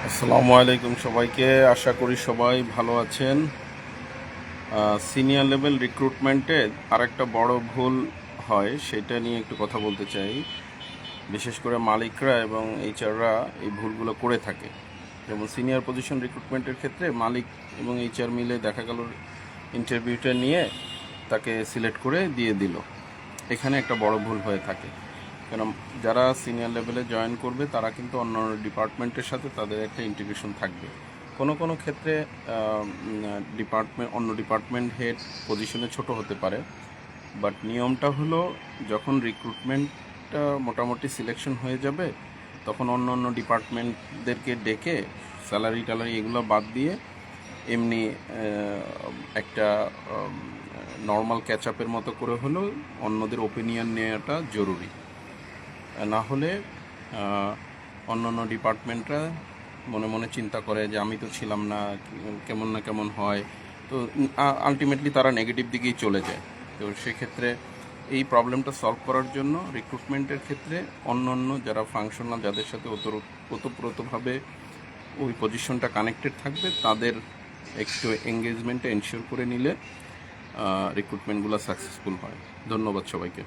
আসসালামু আলাইকুম সবাইকে, আশা করি সবাই ভালো আছেন। সিনিয়র লেভেল রিক্রুটমেন্টে আরেকটা বড় ভুল হয়, সেটা নিয়ে একটু কথা বলতে চাই। বিশেষ করে মালিকরা এবং এইচআররা এই ভুলগুলো করে থাকে। যেমন সিনিয়র পজিশন রিক্রুটমেন্টের ক্ষেত্রে মালিক এবং এইচআর মিলে দেখা গেল ইন্টারভিউটা নিয়ে তাকে সিলেক্ট করে দিয়ে দিল। এখানে একটা বড় ভুল হয়ে থাকে, কারণ যারা সিনিয়র লেভেলে জয়েন করবে তারা কিন্তু অন্য ডিপার্টমেন্টের সাথে তাদের একটা ইন্টিগ্রেশন থাকবে। কোনো কোনো ক্ষেত্রে অন্য ডিপার্টমেন্ট হেড পজিশনে ছোট হতে পারে, বাট নিয়মটা হলো যখন রিক্রুটমেন্টটা মোটামুটি সিলেকশন হয়ে যাবে তখন অন্য অন্য ডিপার্টমেন্টদেরকে ডেকে স্যালারি ট্যালারি এগুলো বাদ দিয়ে এমনি একটা নর্মাল ক্যাচ আপের মতো করে হলেও অন্যদের ওপিনিয়ন নেওয়াটা জরুরি। না হলে অন্য অন্য ডিপার্টমেন্টরা মনে মনে চিন্তা করে যে আমি তো ছিলাম না, কেমন না কেমন হয়, তো আলটিমেটলি তারা নেগেটিভ দিকেই চলে যায়। তো সেক্ষেত্রে এই প্রবলেমটা সলভ করার জন্য রিক্রুটমেন্টের ক্ষেত্রে অন্য অন্য যারা ফাংশনাল, যাদের সাথে ওতপ্রোতভাবে ওই পজিশনটা কানেক্টেড থাকবে, তাদের একটু এঙ্গেজমেন্টটা এনশিওর করে নিলে রিক্রুটমেন্টগুলো সাকসেসফুল হয়। ধন্যবাদ সবাইকে।